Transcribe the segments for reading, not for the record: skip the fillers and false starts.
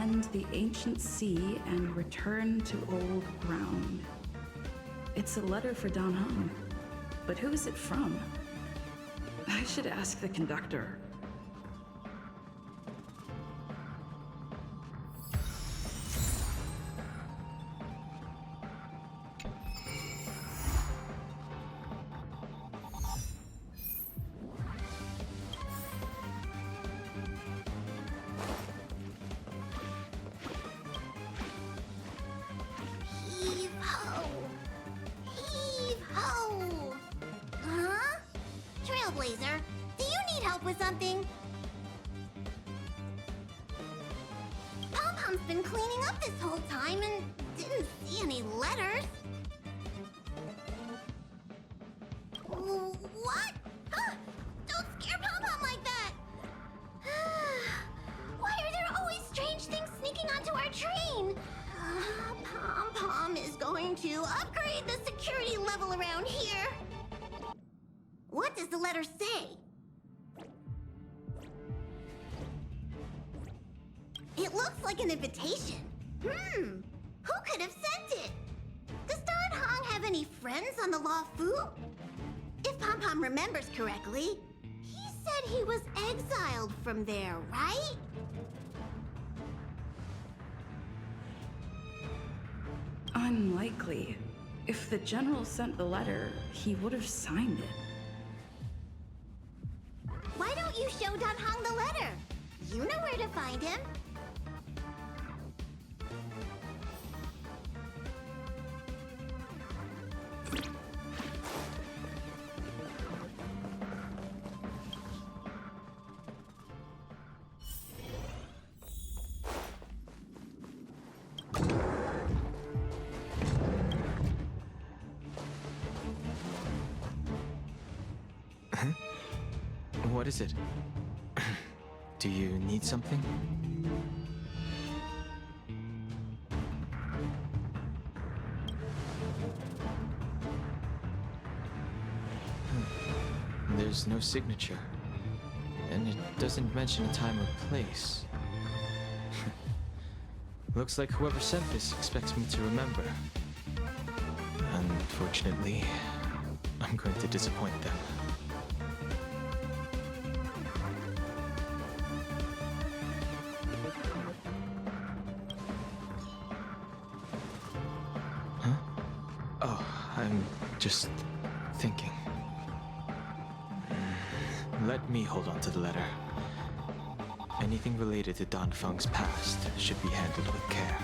ascend the ancient sea and return to old ground. It's a letter for Dan Heng, but who is it from? I should ask the conductor. Heave-ho! Heave-ho! Huh? Trailblazer, do you need help with something? Pom-Pom's been cleaning up this whole time and didn't see any letters. What? Huh? Don't scare Pom-Pom like that! Why are there always strange things sneaking onto our train? Pom-Pom is going to upgrade the security level around here. What does the letter say? It looks like an invitation. Who could have sent it? Does Dan Heng have any friends on the Law Fu? If Pom-Pom remembers correctly, he said he was exiled from there, right? Unlikely. If the general sent the letter, he would have signed it. Why don't you show Dan Heng the letter? You know where to find him. What is it? Do you need something? There's no signature. And it doesn't mention a time or place. Looks like whoever sent this expects me to remember. Unfortunately, I'm going to disappoint them. I'm just thinking. Let me hold on to the letter. Anything related to Dan Feng's past should be handled with care.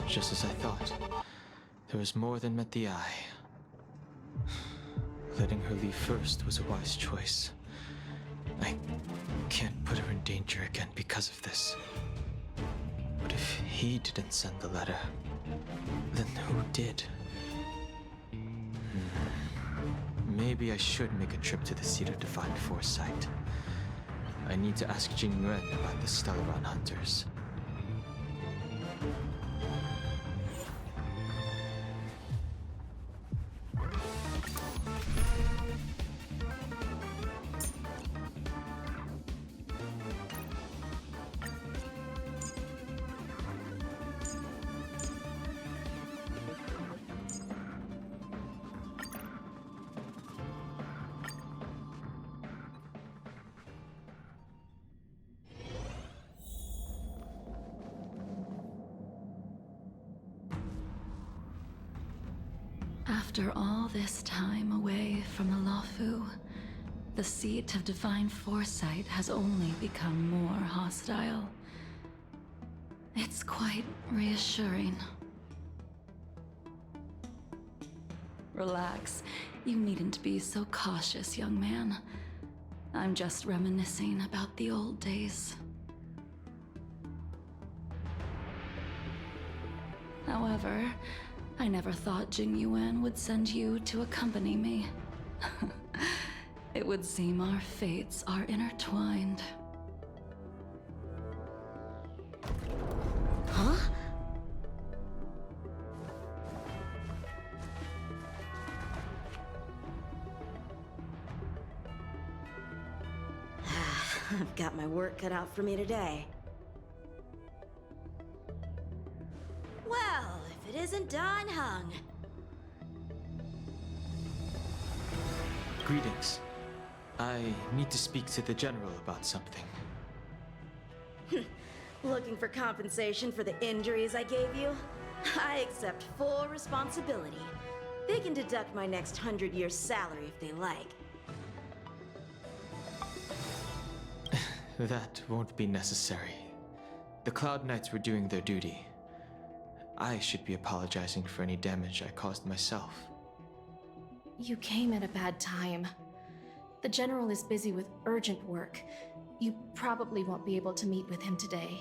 Just as I thought, there was more than met the eye. Letting her leave first was a wise choice. I can't put her in danger again because of this. But if he didn't send the letter, then who did? Maybe I should make a trip to the seat of Divine Foresight. I need to ask Jingliu about the Stellaron Hunters. After all this time away from the Luofu, the seat of divine foresight has only become more hostile. It's quite reassuring. Relax. You needn't be so cautious, young man. I'm just reminiscing about the old days. However, I never thought Jingliu would send you to accompany me. It would seem our fates are intertwined. Huh? I've got my work cut out for me today. Well, if it isn't Don Hung. Greetings. I need to speak to the General about something. Looking for compensation for the injuries I gave you? I accept full responsibility. They can deduct my next 100 years' salary if they like. That won't be necessary. The Cloud Knights were doing their duty. I should be apologizing for any damage I caused myself. You came at a bad time. The General is busy with urgent work. You probably won't be able to meet with him today.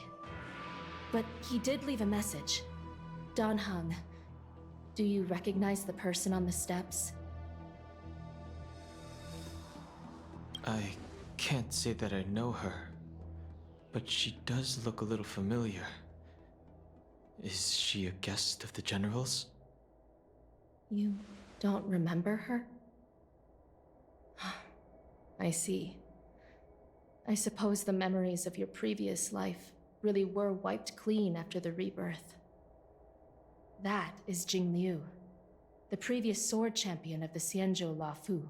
But he did leave a message. Don Hung, do you recognize the person on the steps? I can't say that I know her, but she does look a little familiar. Is she a guest of the General's? You don't remember her? I see. I suppose the memories of your previous life really were wiped clean after the rebirth. That is Jingliu, the previous sword champion of the Xianzhou Lafu.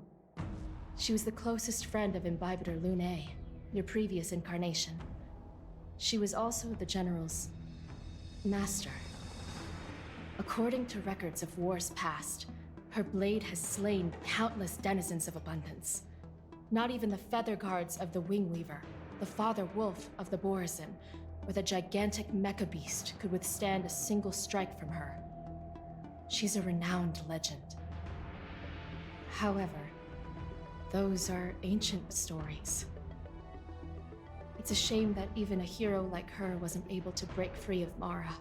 She was the closest friend of Imbibitor Lune, your previous incarnation. She was also the General's master. According to records of wars past, her blade has slain countless denizens of abundance. Not even the feather guards of the Wingweaver, the father wolf of the Borazin, or the gigantic mecha beast could withstand a single strike from her. She's a renowned legend. However, those are ancient stories. It's a shame that even a hero like her wasn't able to break free of Mara.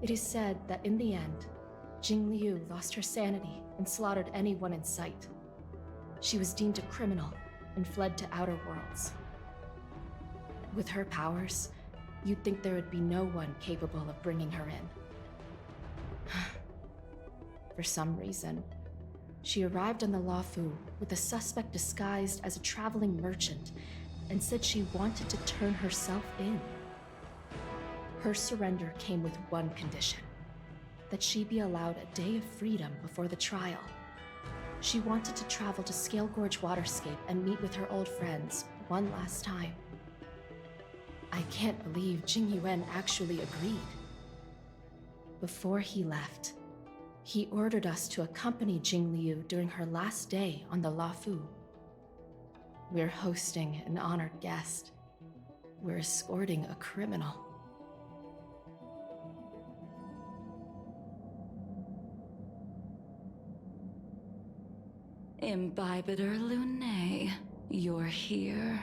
It is said that in the end, Jingliu lost her sanity and slaughtered anyone in sight. She was deemed a criminal and fled to outer worlds. With her powers, you'd think there would be no one capable of bringing her in. For some reason, she arrived on the Lafu with a suspect disguised as a traveling merchant and said she wanted to turn herself in. Her surrender came with one condition: that she be allowed a day of freedom before the trial. She wanted to travel to Scale Gorge Waterscape and meet with her old friends one last time. I can't believe Jingliu actually agreed. Before he left, he ordered us to accompany Jingliu during her last day on the Lafu. We're hosting an honored guest. We're escorting a criminal. Imbibitor Lune, you're here.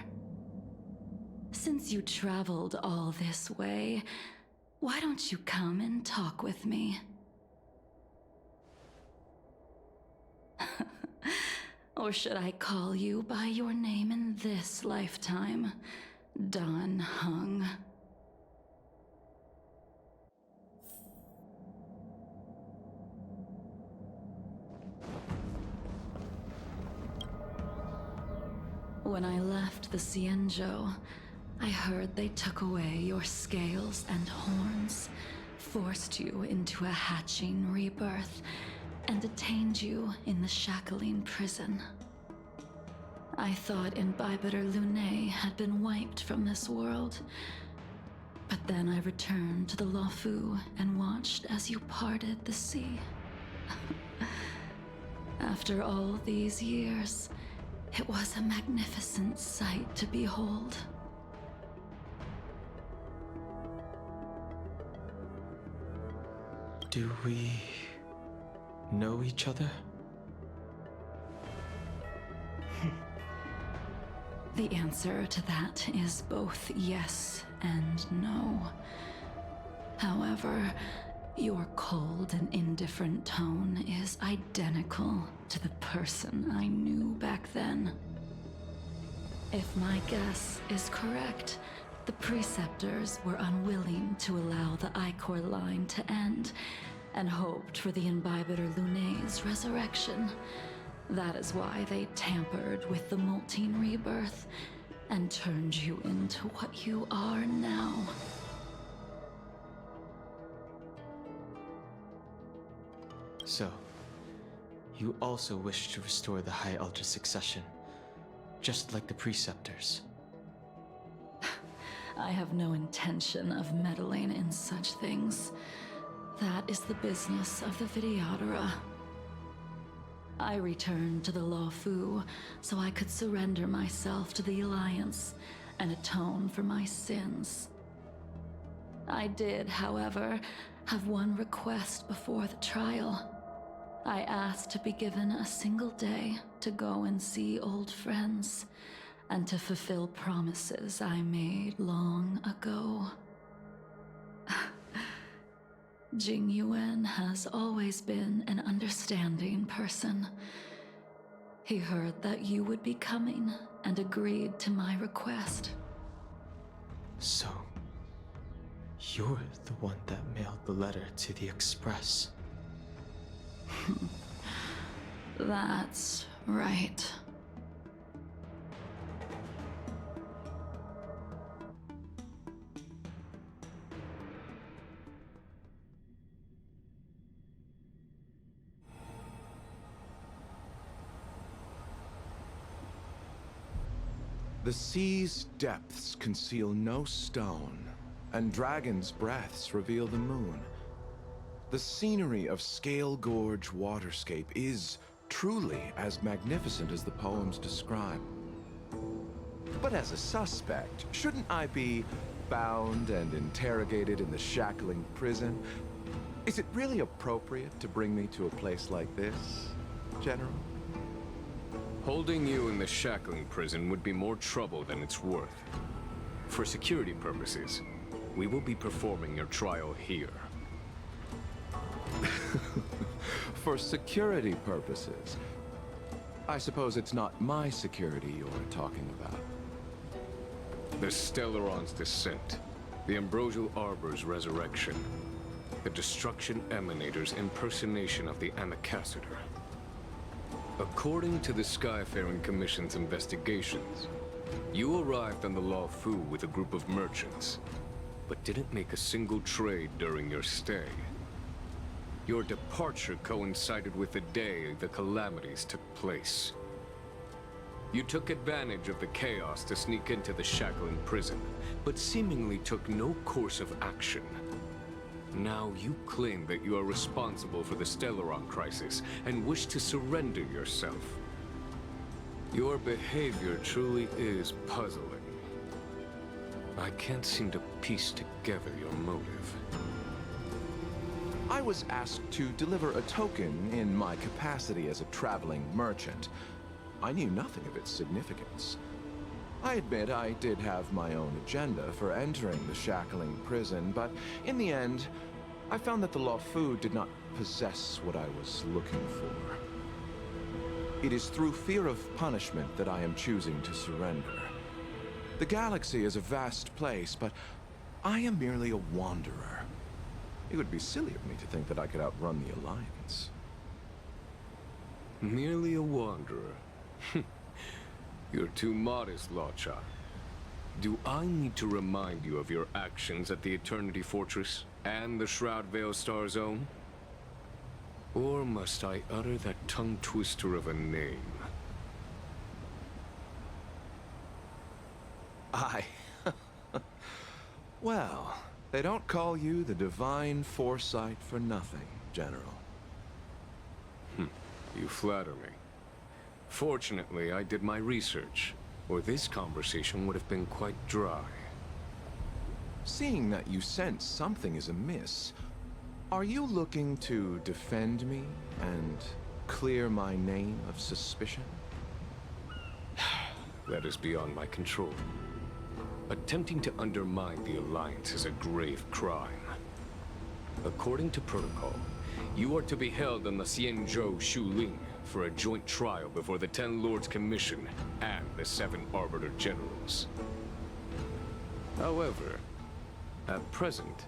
Since you traveled all this way, why don't you come and talk with me? Or should I call you by your name in this lifetime, Don Hung? When I left the Xianzhou, I heard they took away your scales and horns, forced you into a hatching rebirth, and detained you in the Shackling prison. I thought Imbibitor Lune had been wiped from this world, but then I returned to the Lafu and watched as you parted the sea. After all these years, it was a magnificent sight to behold. Do we know each other? The answer to that is both yes and no. However, your cold and indifferent tone is identical to the person I knew back then. If my guess is correct, the Preceptors were unwilling to allow the Ichor line to end, and hoped for the Imbibiter Lunay's resurrection. That is why they tampered with the Moltene Rebirth, and turned you into what you are now. So, you also wish to restore the High Elder succession, just like the Preceptors. I have no intention of meddling in such things. That is the business of the Videodora. I returned to the Lawfu so I could surrender myself to the Alliance and atone for my sins. I did, however, have one request before the trial. I asked to be given a single day to go and see old friends, and to fulfill promises I made long ago. Jingliu has always been an understanding person. He heard that you would be coming and agreed to my request. So, you're the one that mailed the letter to the Express. That's right. The sea's depths conceal no stone, and dragons' breaths reveal the moon. The scenery of Scale Gorge waterscape is truly as magnificent as the poems describe. But as a suspect, shouldn't I be bound and interrogated in the shackling prison? Is it really appropriate to bring me to a place like this, General? Holding you in the shackling prison would be more trouble than it's worth. For security purposes, we will be performing your trial here. For security purposes? I suppose it's not my security you're talking about. The Stellaron's descent, the Ambrosial Arbor's resurrection, the Destruction Emanator's impersonation of the Amicassator. According to the Skyfaring Commission's investigations, you arrived on the Lawfu with a group of merchants, but didn't make a single trade during your stay. Your departure coincided with the day the calamities took place. You took advantage of the chaos to sneak into the shackling prison, but seemingly took no course of action. Now you claim that you are responsible for the Stellaron crisis and wish to surrender yourself. Your behavior truly is puzzling. I can't seem to piece together your motive. I was asked to deliver a token in my capacity as a traveling merchant. I knew nothing of its significance. I admit I did have my own agenda for entering the shackling prison, but in the end, I found that the Lawfu did not possess what I was looking for. It is through fear of punishment that I am choosing to surrender. The galaxy is a vast place, but I am merely a wanderer. It would be silly of me to think that I could outrun the Alliance. Merely a wanderer? You're too modest, Lawcha. Do I need to remind you of your actions at the Eternity Fortress and the Shroud Veil Star Zone? Or must I utter that tongue twister of a name? Well, they don't call you the Divine Foresight for nothing, General. You flatter me. Fortunately, I did my research, or this conversation would have been quite dry. Seeing that you sense something is amiss, Are you looking to defend me and clear my name of suspicion? That is beyond my control. Attempting to undermine the Alliance is a grave crime. According to protocol, you are to be held on the Xianzhou Shuling for a joint trial before the Ten Lords Commission and the Seven Arbiter Generals. However, at present,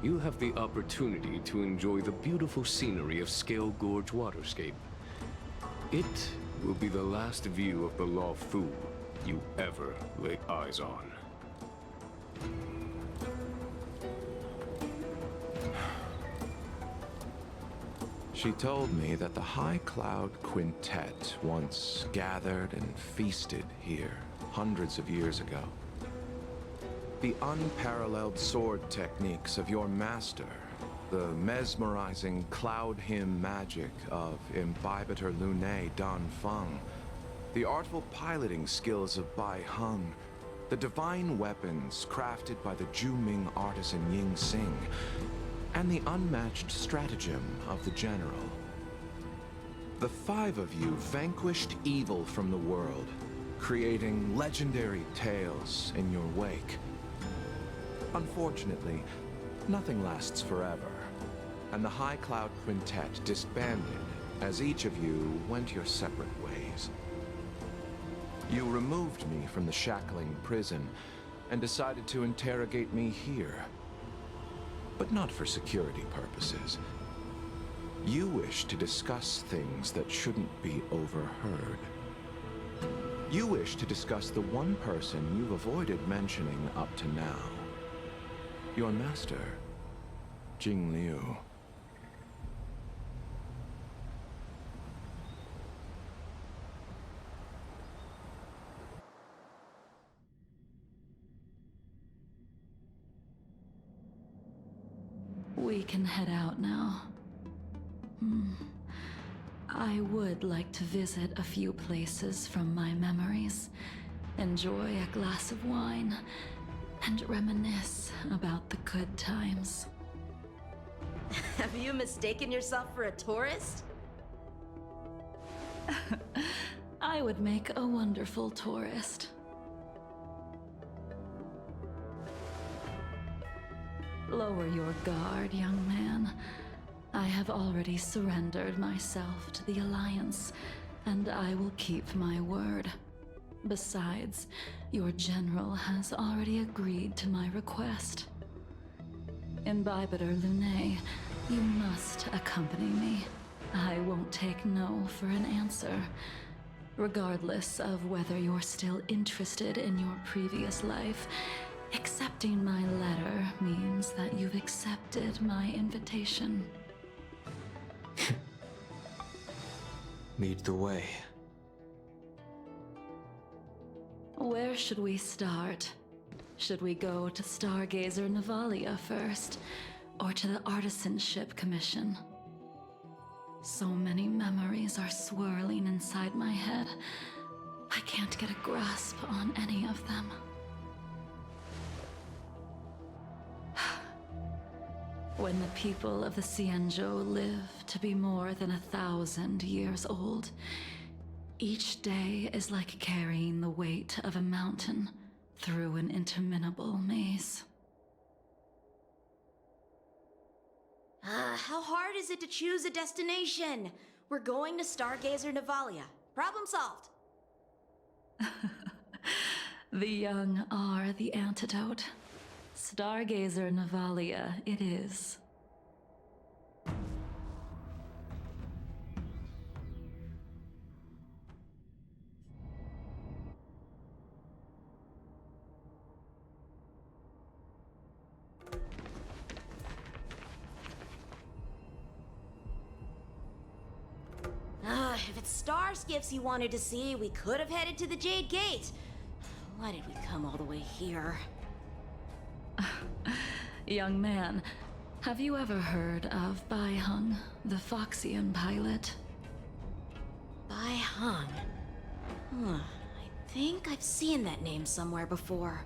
you have the opportunity to enjoy the beautiful scenery of Scale Gorge Waterscape. It will be the last view of the Law Fu you ever lay eyes on. She told me that the High Cloud Quintet once gathered and feasted here hundreds of years ago. The unparalleled sword techniques of your master, the mesmerizing cloud hymn magic of Imbibitor Lunae Dan Feng, the artful piloting skills of Bai Heng, the divine weapons crafted by the Juming artisan Ying Xing, and the unmatched stratagem of the general. The five of you vanquished evil from the world, creating legendary tales in your wake. Unfortunately, nothing lasts forever, and the High Cloud Quintet disbanded as each of you went your separate ways. You removed me from the shackling prison and decided to interrogate me here. But not for security purposes. You wish to discuss things that shouldn't be overheard. You wish to discuss the one person you've avoided mentioning up to now. Your master, Jingliu. We can head out now. I would like to visit a few places from my memories, enjoy a glass of wine, and reminisce about the good times. Have you mistaken yourself for a tourist? I would make a wonderful tourist. Lower your guard, young man. I have already surrendered myself to the Alliance, and I will keep my word. Besides, your general has already agreed to my request. Imbibitor Lunae, you must accompany me. I won't take no for an answer, regardless of whether you're still interested in your previous life. Accepting my letter means that you've accepted my invitation. Lead the way. Where should we start? Should we go to Stargazer Navalia first, or to the Artisanship Commission? So many memories are swirling inside my head. I can't get a grasp on any of them. When the people of the Xianzhou live to be more than 1,000 years old, each day is like carrying the weight of a mountain through an interminable maze. How hard is it to choose a destination? We're going to Stargazer Navalia. Problem solved. The young are the antidote. Stargazer Navalia it is. If it's star skiffs you wanted to see, we could have headed to the Jade Gate. Why did we come all the way here? Young man, have you ever heard of Bai Heng, the Foxian pilot? Bai Heng. I think I've seen that name somewhere before.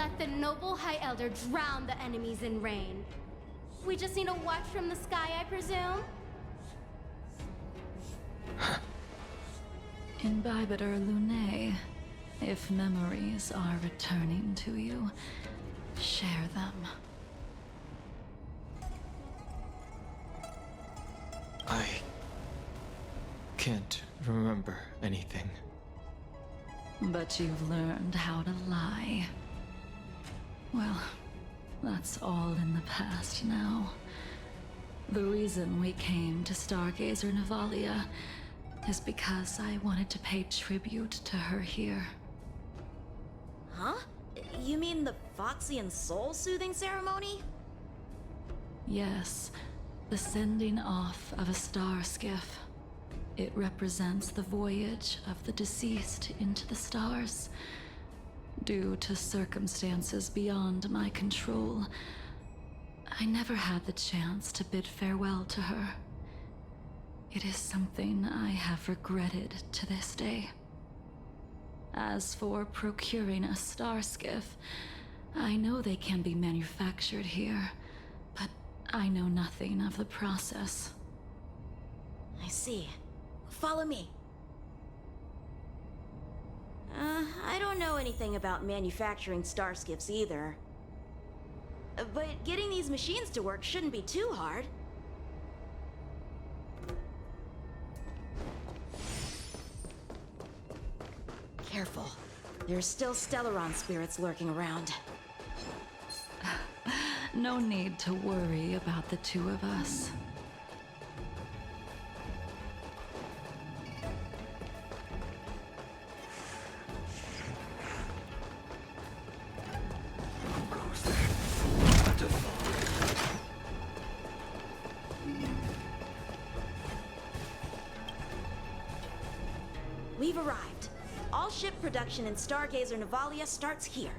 let the noble High Elder drown the enemies in rain. We just need a watch from the sky, I presume? Imbibiter Lunae, if memories are returning to you, share them. I can't remember anything. But you've learned how to lie. Well, that's all in the past now. The reason we came to Stargazer Navalia is because I wanted to pay tribute to her here. Huh? You mean the Foxian soul-soothing ceremony? Yes, the sending off of a star skiff. It represents the voyage of the deceased into the stars. Due to circumstances beyond my control, I never had the chance to bid farewell to her. It is something I have regretted to this day. As for procuring a star skiff, I know they can be manufactured here, but I know nothing of the process. I see. Follow me. I don't know anything about manufacturing starskiffs either. But getting these machines to work shouldn't be too hard. Careful. There's still Stellaron spirits lurking around. No need to worry about the two of us. We've arrived. All ship production in Stargazer Navalia starts here.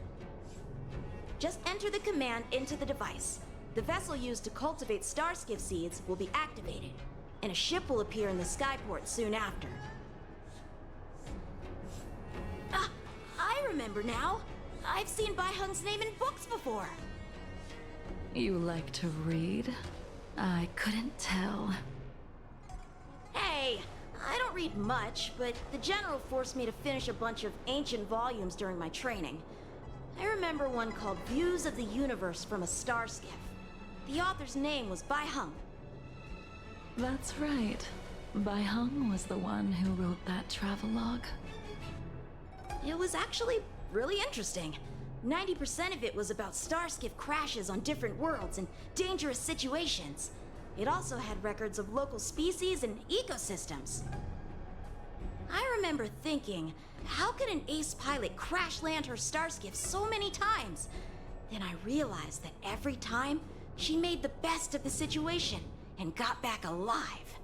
Just enter the command into the device. The vessel used to cultivate starskiff seeds will be activated, and a ship will appear in the skyport soon after. Ah, I remember now. I've seen Bai Hung's name in books before. You like to read? I couldn't tell. Hey, I don't read much, but the General forced me to finish a bunch of ancient volumes during my training. I remember one called Views of the Universe from a Star Skiff. The author's name was Bai Hung. That's right. Bai Hung was the one who wrote that travelogue. It was actually really interesting. 90% of it was about starskiff crashes on different worlds and dangerous situations. It also had records of local species and ecosystems. I remember thinking, how could an ace pilot crash land her starskiff so many times? Then I realized that every time, she made the best of the situation and got back alive.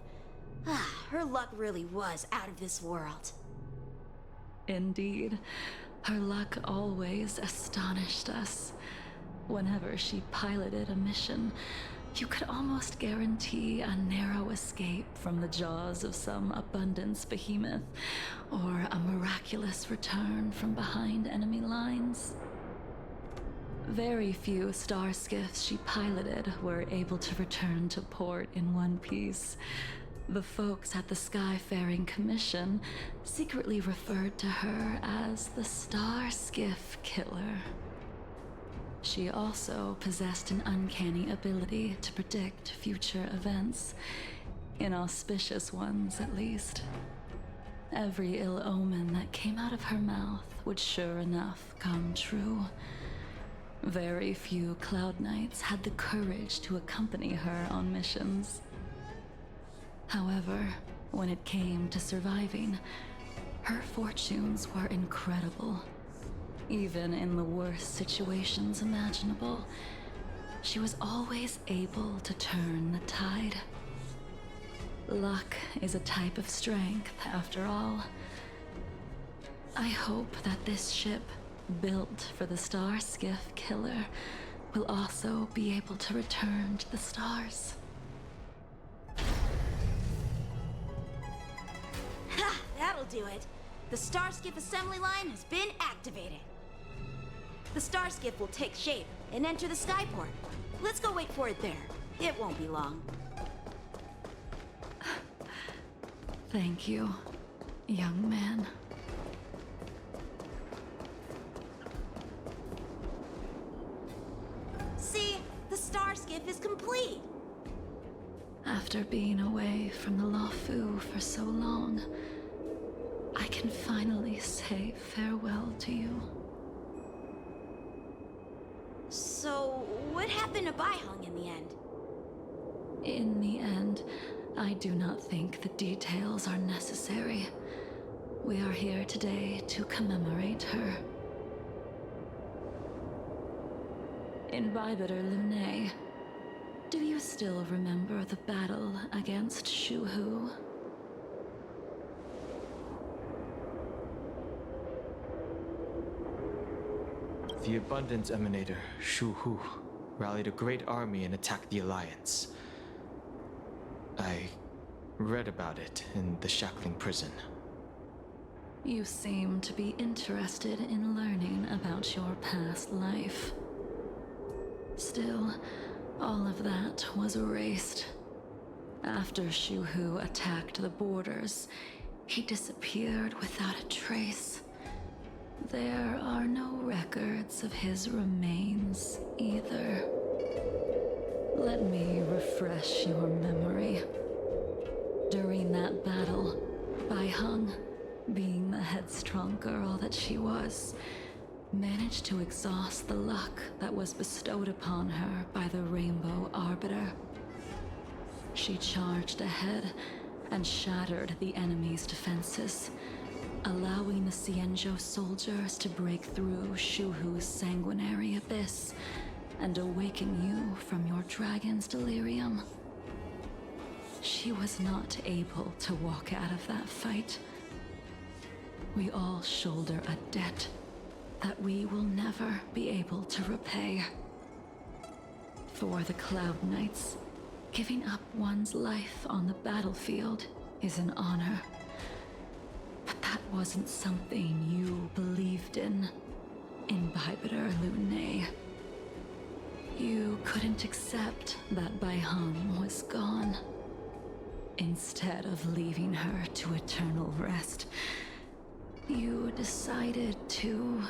Her luck really was out of this world. Indeed. Her luck always astonished us. Whenever she piloted a mission, you could almost guarantee a narrow escape from the jaws of some abundance behemoth, or a miraculous return from behind enemy lines. Very few star skiffs she piloted were able to return to port in one piece. The folks at the Skyfaring Commission secretly referred to her as the Star Skiff Killer. She also possessed an uncanny ability to predict future events, inauspicious ones at least. Every ill omen that came out of her mouth would sure enough come true. Very few Cloud Knights had the courage to accompany her on missions. However, when it came to surviving, her fortunes were incredible. Even in the worst situations imaginable, she was always able to turn the tide. Luck is a type of strength, after all. I hope that this ship, built for the Star Skiff Killer, will also be able to return to the stars. Ha! That'll do it. The Starskiff assembly line has been activated. the star skiff will take shape and enter the skyport. Let's go wait for it there. It won't be long. Thank you, young man. See, the star skiff is complete. After being away from the Luofu for so long, I can finally say farewell to you. So, what happened to Baihang in the end? In the end, I do not think the details are necessary. We are here today to commemorate her. Invibitor Lune, do you still remember the battle against Shuhu? The Abundance Emanator, Shuhu, rallied a great army and attacked the Alliance. I read about it in the Shackling prison. You seem to be interested in learning about your past life. Still, all of that was erased. After Shuhu attacked the borders, he disappeared without a trace. There are no records of his remains either. Let me refresh your memory. During that battle, Baihang, being the headstrong girl that she was, managed to exhaust the luck that was bestowed upon her by the Rainbow Arbiter. She charged ahead and shattered the enemy's defenses, allowing the Xianzhou soldiers to break through Shuhu's sanguinary abyss and awaken you from your dragon's delirium. She was not able to walk out of that fight. We all shoulder a debt that we will never be able to repay. For the Cloud Knights, giving up one's life on the battlefield is an honor. But that wasn't something you believed in, Invibitor Lune. You couldn't accept that Baihang was gone. Instead of leaving her to eternal rest, you decided to...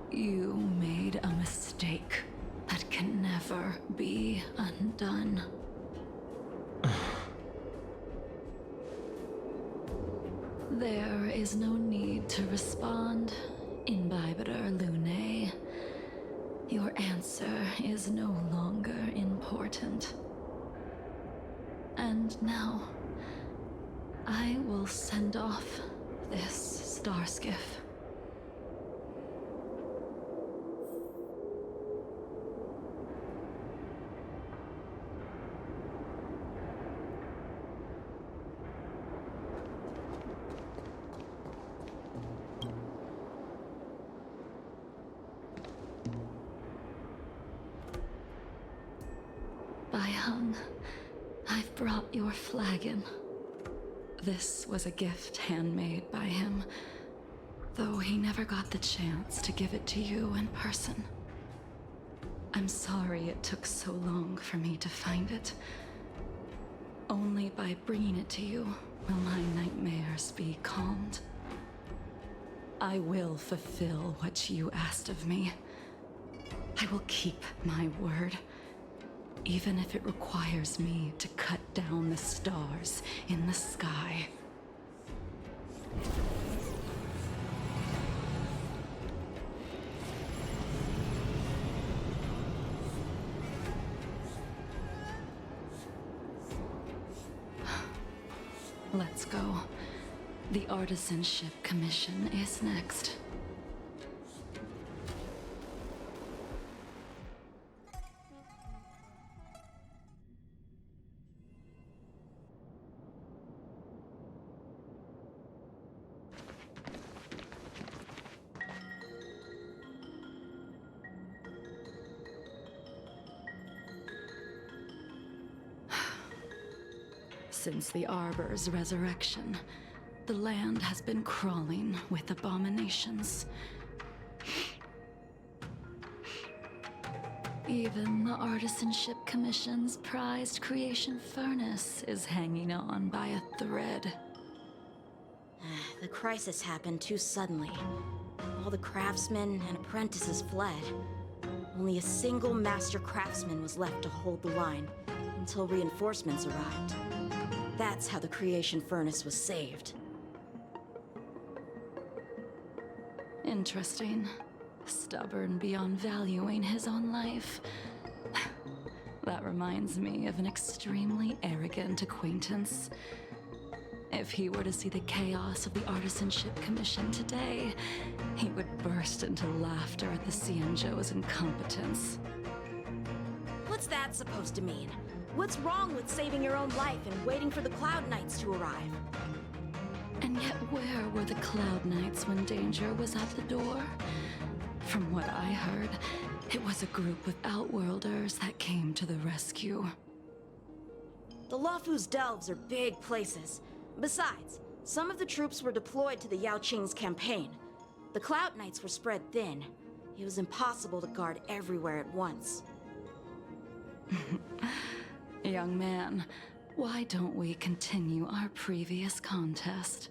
You made a mistake that can never be undone. There is no need to respond, Invibitor Lune. Your answer is no longer important. And now, I will send off this star skiff. Baihang, I've brought your flagon. This was a gift handmade by him, though he never got the chance to give it to you in person. I'm sorry it took so long for me to find it. Only by bringing it to you will my nightmares be calmed. I will fulfill what you asked of me. I will keep my word, even if it requires me to cut down the stars in the sky. Let's go. The artisanship commission is next. Since the Arbor's resurrection, the land has been crawling with abominations. Even the Artisanship Commission's prized creation furnace is hanging on by a thread. The crisis happened too suddenly. All the craftsmen and apprentices fled. Only a single master craftsman was left to hold the line until reinforcements arrived. That's how the creation furnace was saved. Interesting. Stubborn beyond valuing his own life. That reminds me of an extremely arrogant acquaintance. If he were to see the chaos of the Artisanship Commission today, he would burst into laughter at the Cienjo's incompetence. What's that supposed to mean? What's wrong with saving your own life and waiting for the Cloud Knights to arrive? And yet where were the Cloud Knights when danger was at the door? From what I heard, it was a group of Outworlders that came to the rescue. The Luofu's delves are big places. Besides, some of the troops were deployed to the Yaoqing's campaign. The Cloud Knights were spread thin. It was impossible to guard everywhere at once. Young man, why don't we continue our previous contest?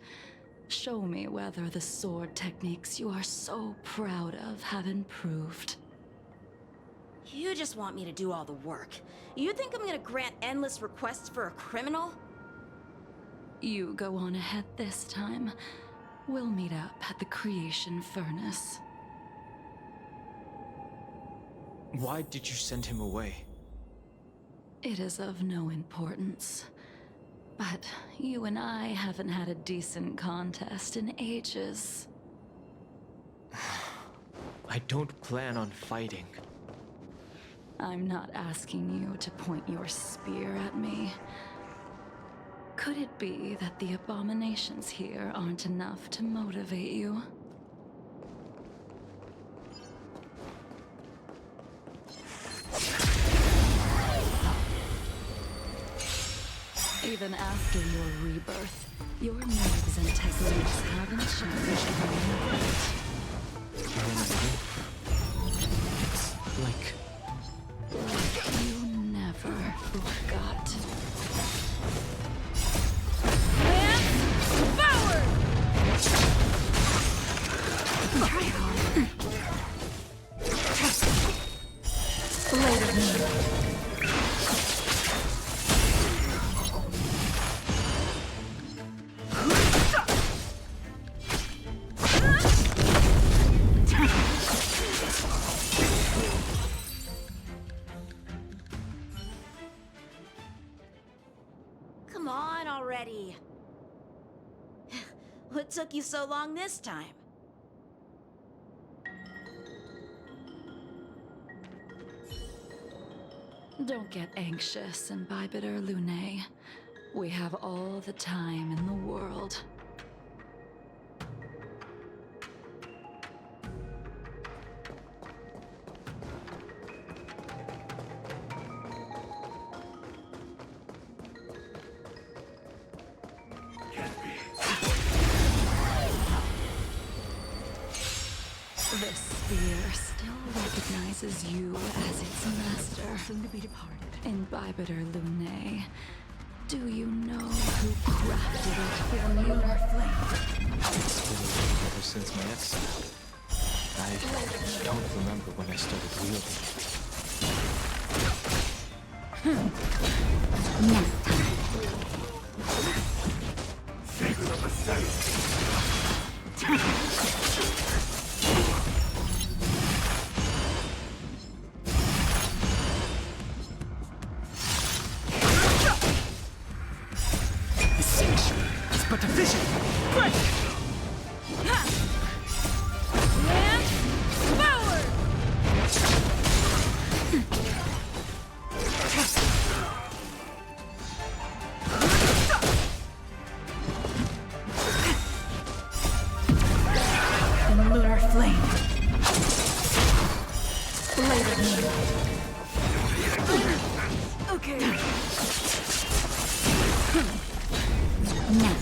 Show me whether the sword techniques you are so proud of have improved. You just want me to do all the work. You think I'm gonna grant endless requests for a criminal? You go on ahead this time. We'll meet up at the creation furnace. Why did you send him away? It is of no importance. But you and I haven't had a decent contest in ages. I don't plan on fighting. I'm not asking you to point your spear at me. Could it be that the abominations here aren't enough to motivate you? Even after your rebirth, your nerves and techniques haven't changed one bit. It's like You never forgot. Try hard. Later, me. Come on already. What took you so long this time? Don't get anxious, Imbibitor Lune. We have all the time in the world. This sphere still recognizes you as its master. Soon to be departed. Imbibitor Lune, do you know who crafted it for you? it's been ever since my exile. I don't remember when I started wielding. Next time. Secret of the but a vision! Break! Land forward! And lunar flame. Blade of me. Okay. Now.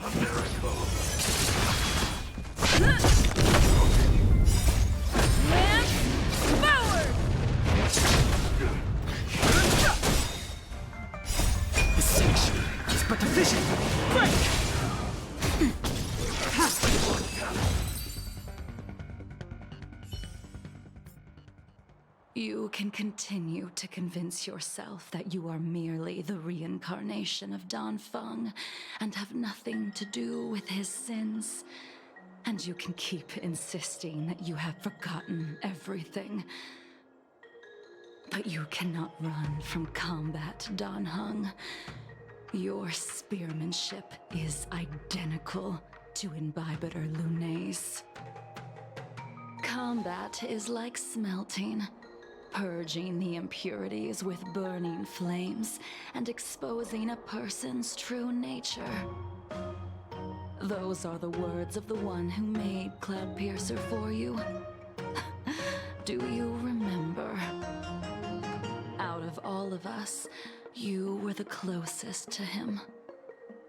A miracle. but the vision! Break! You can continue to convince yourself that you are merely the reincarnation of Danfeng and have nothing to do with his sins. And you can keep insisting that you have forgotten everything. But you cannot run from combat, Danheng. Your spearmanship is identical to Imbibitor Lunay's. Combat is like smelting, purging the impurities with burning flames and exposing a person's true nature. Those are the words of the one who made Cloudpiercer for you. Do you remember? Out of all of us, you were the closest to him.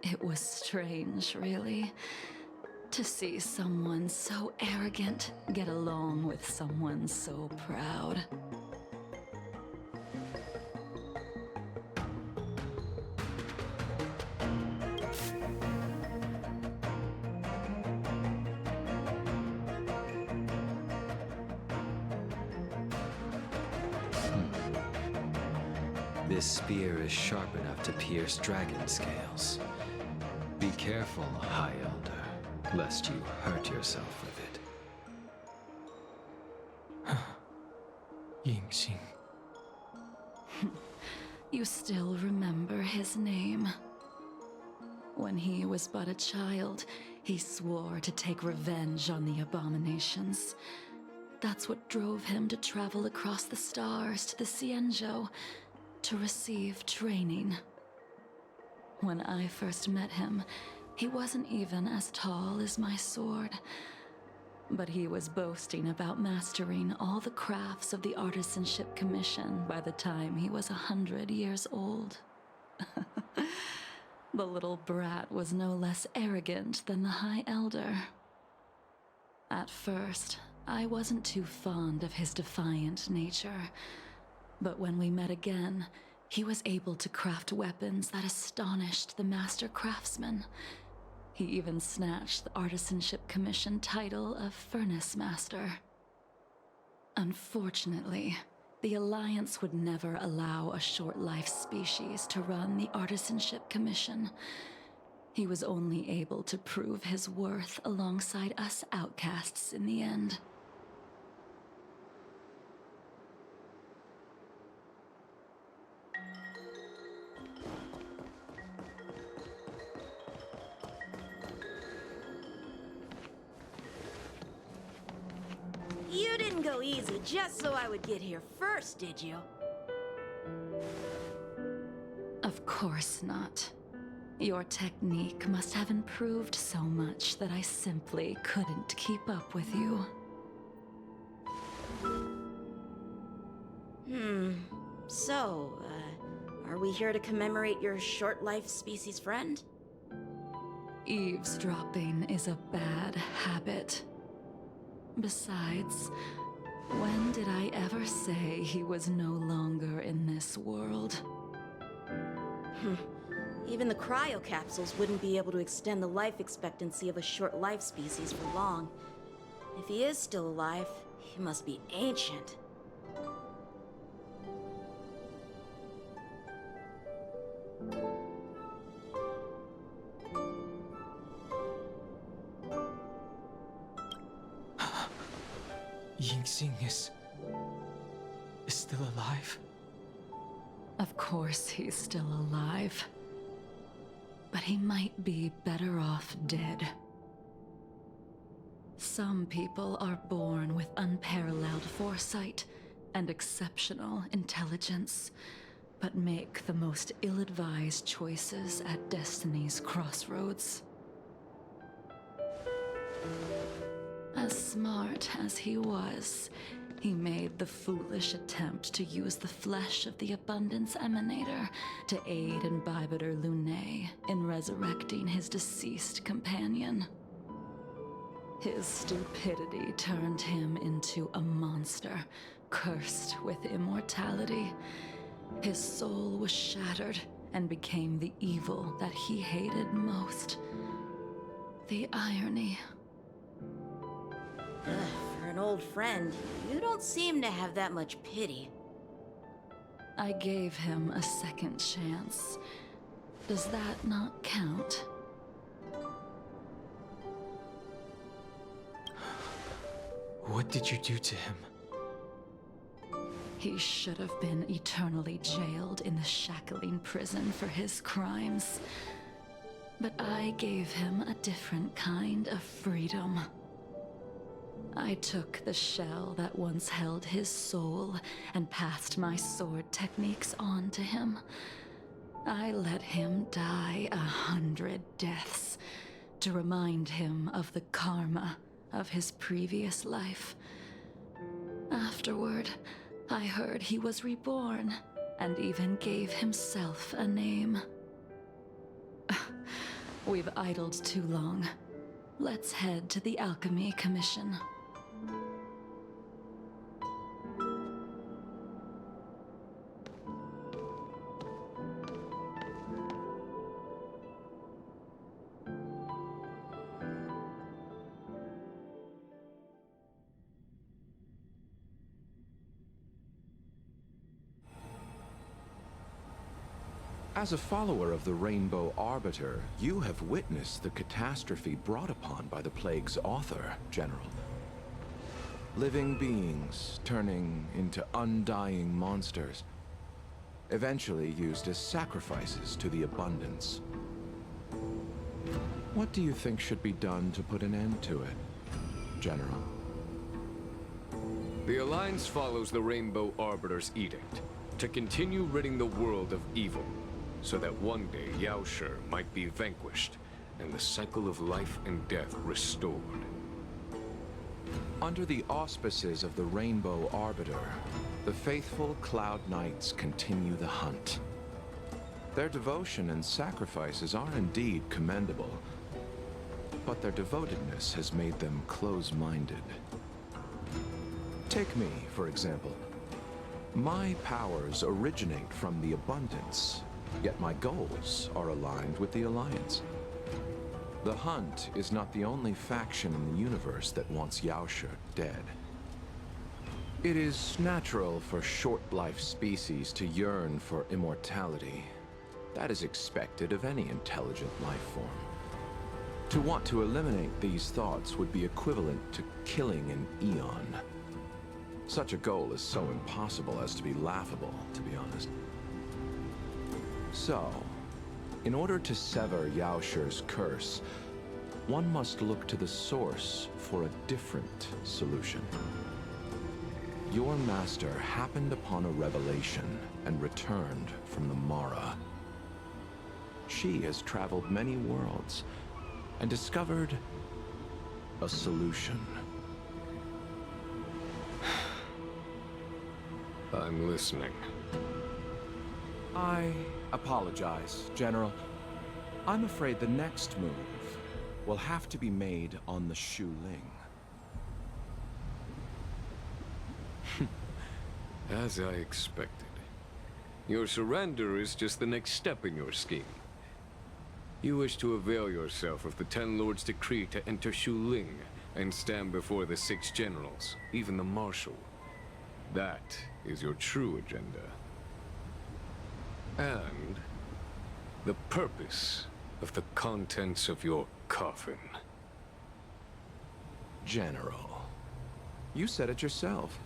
It was strange, really, to see someone so arrogant get along with someone so proud. This spear is sharp enough to pierce dragon scales. Be careful, High Elder, lest you hurt yourself with it. Yingxing. You still remember his name. When he was but a child, he swore to take revenge on the abominations. That's what drove him to travel across the stars to the Xianzhou to receive training. When I first met him, he wasn't even as tall as my sword, but he was boasting about mastering all the crafts of the Artisanship Commission by the time he was 100 years old. The little brat was no less arrogant than the High Elder. At first, I wasn't too fond of his defiant nature, but when we met again, he was able to craft weapons that astonished the master craftsmen. He even snatched the Artisanship Commission title of Furnace Master. Unfortunately, the Alliance would never allow a short-life species to run the Artisanship Commission. He was only able to prove his worth alongside us outcasts in the end. You didn't go easy just so I would get here first, did you? Of course not. Your technique must have improved so much that I simply couldn't keep up with you. So, are we here to commemorate your short-life species friend? Eavesdropping is a bad habit. Besides, when did I ever say he was no longer in this world? Even the cryocapsules wouldn't be able to extend the life expectancy of a short-life species for long. If he is still alive, he must be ancient. Yingxing is still alive? Of course he's still alive. But he might be better off dead. Some people are born with unparalleled foresight and exceptional intelligence, but make the most ill-advised choices at destiny's crossroads. As smart as he was, he made the foolish attempt to use the flesh of the Abundance Emanator to aid Imbibitor Lunay in resurrecting his deceased companion. His stupidity turned him into a monster, cursed with immortality. His soul was shattered, and became the evil that he hated most. The irony. For an old friend, you don't seem to have that much pity. I gave him a second chance. Does that not count? What did you do to him? He should have been eternally jailed in the shackling prison for his crimes. But I gave him a different kind of freedom. I took the shell that once held his soul and passed my sword techniques on to him. I let him die 100 deaths to remind him of the karma of his previous life. Afterward, I heard he was reborn and even gave himself a name. We've idled too long. Let's head to the Alchemy Commission. As a follower of the Rainbow Arbiter, you have witnessed the catastrophe brought upon by the plague's author, General. Living beings turning into undying monsters, eventually used as sacrifices to the abundance. What do you think should be done to put an end to it, General? The Alliance follows the Rainbow Arbiter's edict to continue ridding the world of evil, so that one day Yaoshi might be vanquished and the cycle of life and death restored. Under the auspices of the Rainbow Arbiter, the faithful Cloud Knights continue the hunt. Their devotion and sacrifices are indeed commendable, but their devotedness has made them close-minded. Take me, for example. My powers originate from the abundance, yet my goals are aligned with the Alliance. The Hunt is not the only faction in the universe that wants Yaoshi dead. It is natural for short-life species to yearn for immortality. That is expected of any intelligent life form. To want to eliminate these thoughts would be equivalent to killing an eon. Such a goal is so impossible as to be laughable, to be honest. So, in order to sever Yaoshi's curse, one must look to the source for a different solution. Your master happened upon a revelation and returned from the Mara. She has traveled many worlds and discovered a solution. I'm listening. I apologize, General. I'm afraid the next move will have to be made on the Shu Ling. As I expected. Your surrender is just the next step in your scheme. You wish to avail yourself of the Ten Lords' decree to enter Shu Ling and stand before the 6 generals, even the Marshal. That is your true agenda. And the purpose of the contents of your coffin. General, you said it yourself.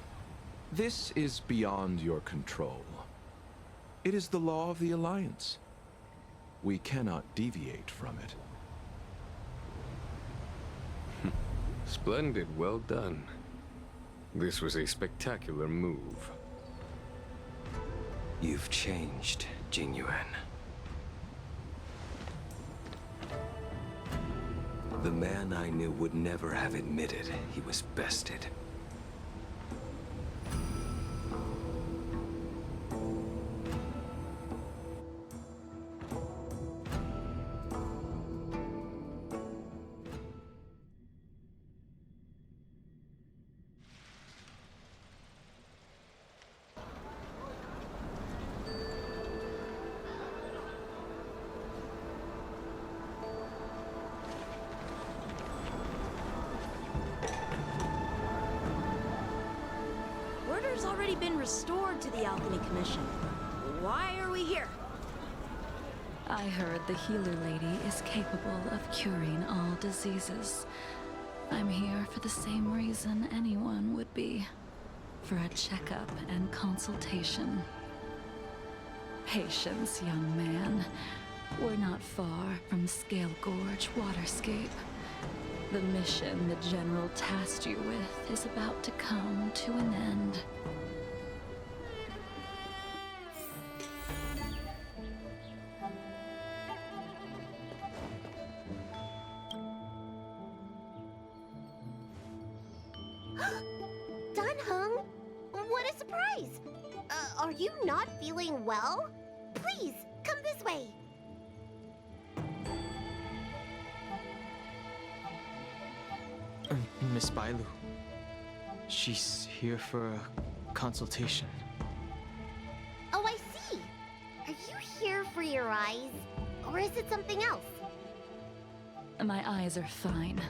This is beyond your control. It is the law of the Alliance. We cannot deviate from it. Splendid, well done. This was a spectacular move. You've changed, Jingliu. The man I knew would never have admitted he was bested. already been restored to the Alchemy Commission. Why are we here? I heard the healer lady is capable of curing all diseases. I'm here for the same reason anyone would be. For a checkup and consultation. Patience, young man. We're not far from Scale Gorge Waterscape. The mission the General tasked you with is about to come to an end. Dunhung, what a surprise! Are you not feeling well? Please, come this way. Miss Bailu. She's here for a consultation. Oh, I see. Are you here for your eyes? Or is it something else? My eyes are fine.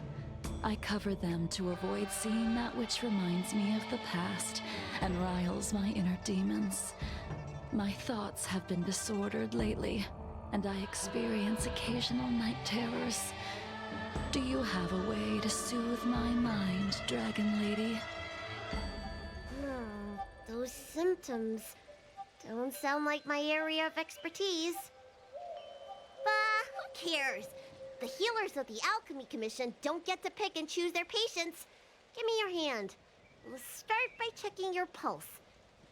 I cover them to avoid seeing that which reminds me of the past and riles my inner demons. My thoughts have been disordered lately, and I experience occasional night terrors. Do you have a way to soothe my mind, Dragon Lady? Those symptoms don't sound like my area of expertise. But who cares? The healers of the Alchemy Commission don't get to pick and choose their patients. Give me your hand. We'll start by checking your pulse.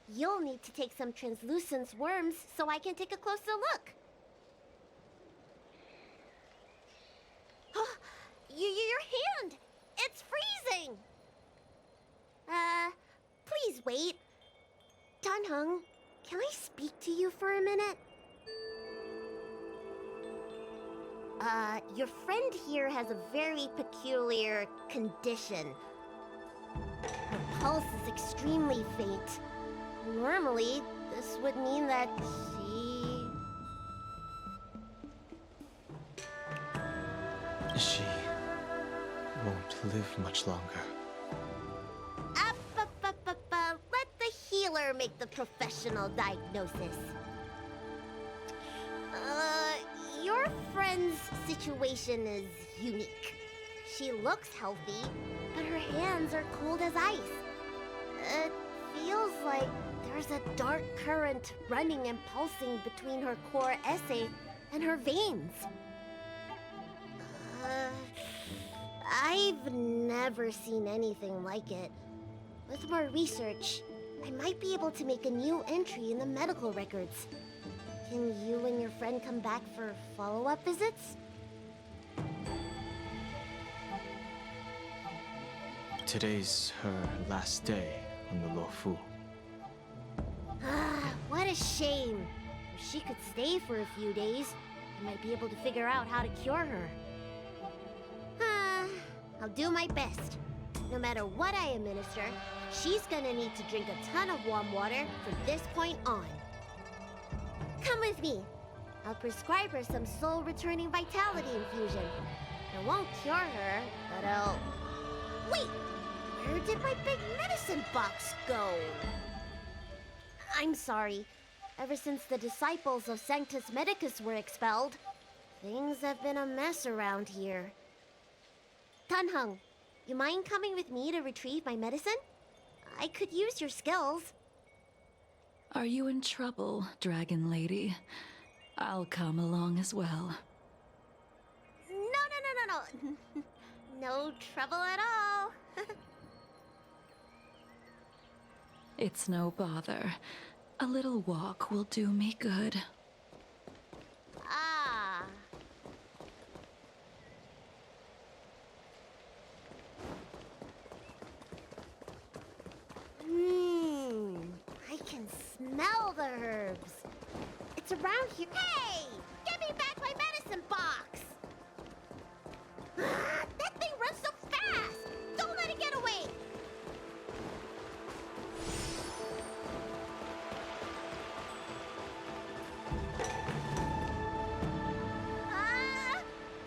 You'll need to take some translucent worms so I can take a closer look. Your hand! It's freezing! Please wait. Dunhung, can I speak to you for a minute? Your friend here has a very peculiar condition. Her pulse is extremely faint. Normally, this would mean that She won't live much longer. Let the healer make the professional diagnosis. Your friend's situation is unique. She looks healthy, but her hands are cold as ice. It feels like there's a dark current running and pulsing between her core esse and her veins. I've never seen anything like it. With more research, I might be able to make a new entry in the medical records. Can you and your friend come back for follow-up visits? Today's her last day on the Luofu. What a shame. If she could stay for a few days, I might be able to figure out how to cure her. I'll do my best. No matter what I administer, she's gonna need to drink a ton of warm water from this point on. Come with me. I'll prescribe her some soul-returning vitality infusion. It won't cure her, but I'll... Wait! Where did my big medicine box go? I'm sorry. Ever since the disciples of Sanctus Medicus were expelled, things have been a mess around here. Dunhung, you mind coming with me to retrieve my medicine? I could use your skills. Are you in trouble, Dragon Lady? I'll come along as well. No. No trouble at all. It's no bother. A little walk will do me good. I can smell the herbs. It's around here. Hey! Give me back my medicine box! That thing runs so fast! Don't let it get away!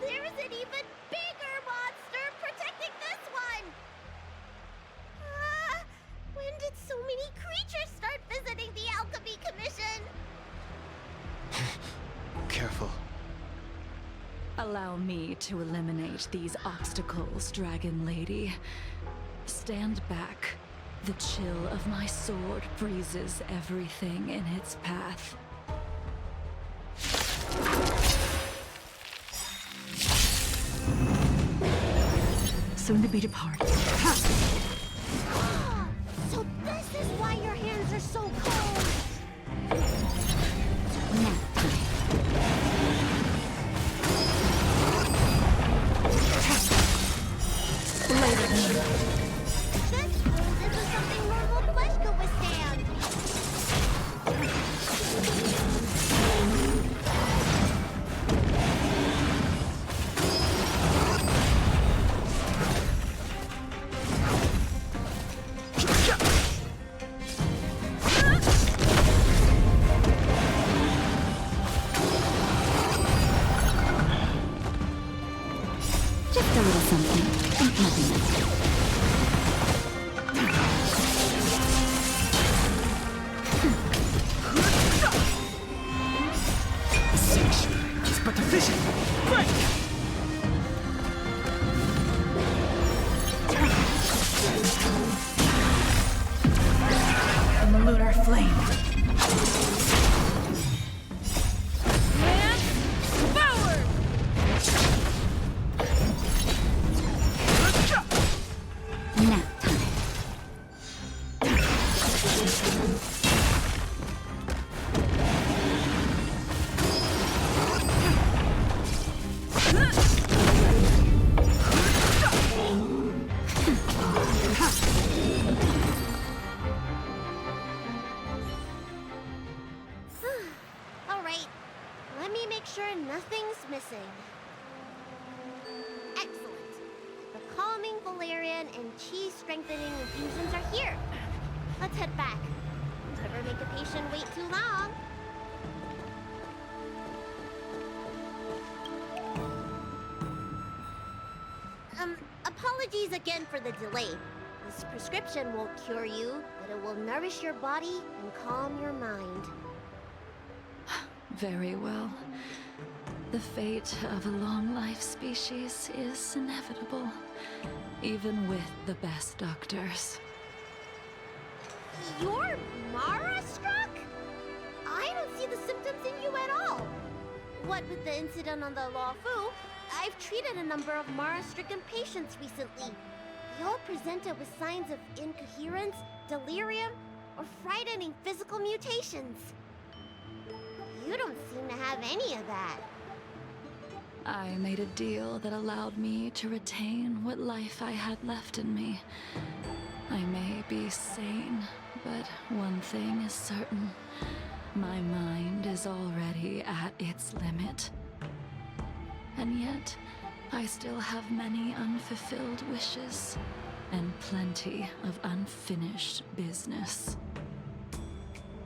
There's an even bigger monster protecting this one! When did so many creatures Allow me to eliminate these obstacles, Dragon Lady. Stand back. The chill of my sword freezes everything in its path. Soon to be departed. So this is why your hands are so cold! This isn't something normal flesh could withstand! Just a little something. Nothing else. It's but a vision. Break! And the lunar flame. Man, forward! Nap time. Alright, let me make sure nothing's missing. Excellent. The calming valerian and chi strengthening infusions are here. Let's head back. Never make a patient wait too long. Apologies again for the delay. This prescription won't cure you, but it will nourish your body and calm your mind. Very well. The fate of a long-life species is inevitable, even with the best doctors. You're Mara-struck? I don't see the symptoms in you at all. What with the incident on the Law Fu, I've treated a number of Mara-stricken patients recently. They all presented with signs of incoherence, delirium, or frightening physical mutations. You don't seem to have any of that. I made a deal that allowed me to retain what life I had left in me. I may be sane, but one thing is certain. My mind is already at its limit. And yet, I still have many unfulfilled wishes, and plenty of unfinished business.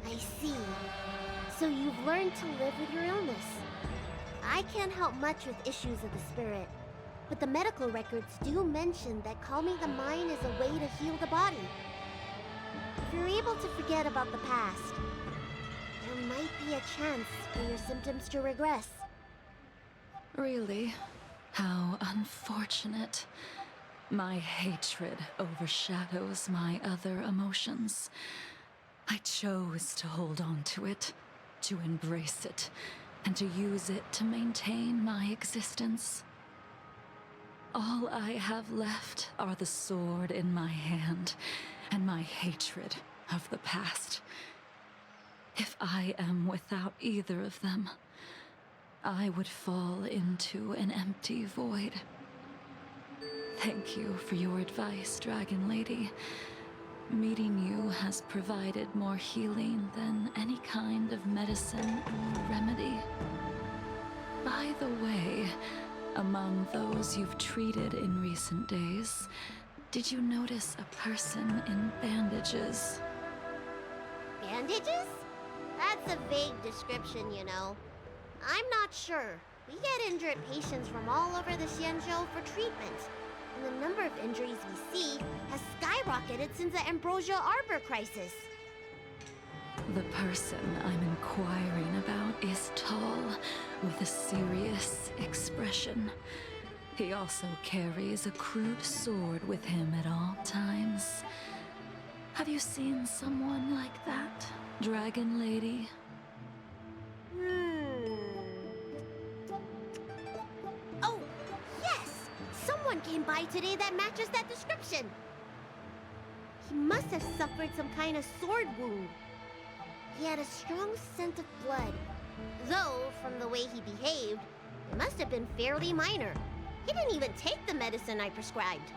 I see. So you've learned to live with your illness. I can't help much with issues of the spirit, but the medical records do mention that calming the mind is a way to heal the body. If you're able to forget about the past, there might be a chance for your symptoms to regress. Really? How unfortunate. My hatred overshadows my other emotions. I chose to hold on to it, to embrace it, and to use it to maintain my existence. All I have left are the sword in my hand and my hatred of the past. If I am without either of them, I would fall into an empty void. Thank you for your advice, Dragon Lady. Meeting you has provided more healing than any kind of medicine or remedy. By the way, among those you've treated in recent days, did you notice a person in bandages? Bandages? That's a vague description, you know. I'm not sure. We get injured patients from all over the Xianzhou for treatment. And the number of injuries we see has skyrocketed since the Ambrosia Arbor crisis. The person I'm inquiring about is tall, with a serious expression. expression. He also carries a crude sword with him at all times. Have you seen someone like that, Dragon Lady? Oh, yes! Someone came by today that matches that description. He must have suffered some kind of sword wound. He had a strong scent of blood. Though, from the way he behaved, it must have been fairly minor. He didn't even take the medicine I prescribed.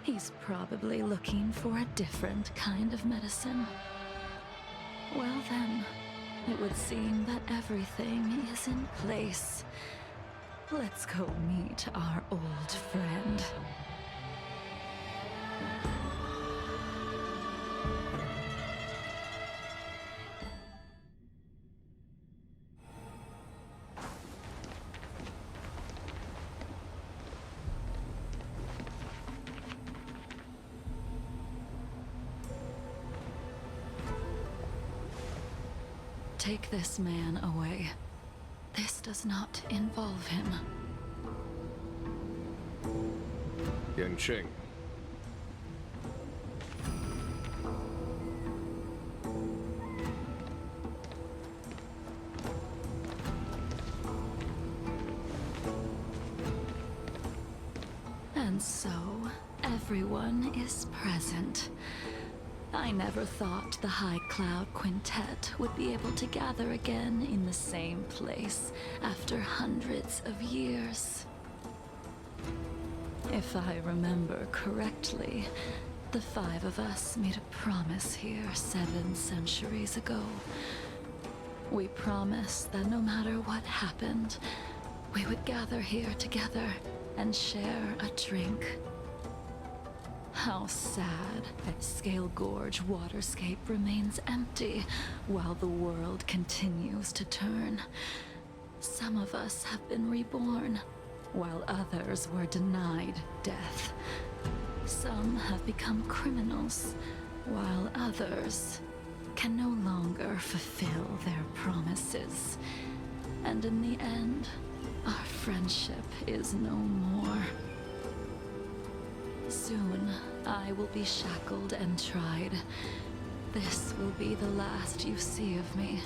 He's probably looking for a different kind of medicine. Well then, it would seem that everything is in place. Let's go meet our old friend. Take this man away. This does not involve him. Yanqing. And so, everyone is present. I never thought the High Cloud Quintet would be able to gather again in the same place after hundreds of years. If I remember correctly, the five of us made a promise here 7 centuries ago. We promised that no matter what happened, we would gather here together and share a drink. How sad that Scale Gorge waterscape remains empty while the world continues to turn. Some of us have been reborn, while others were denied death. Some have become criminals, while others can no longer fulfill their promises. And in the end, our friendship is no more. Soon, I will be shackled and tried. This will be the last you see of me.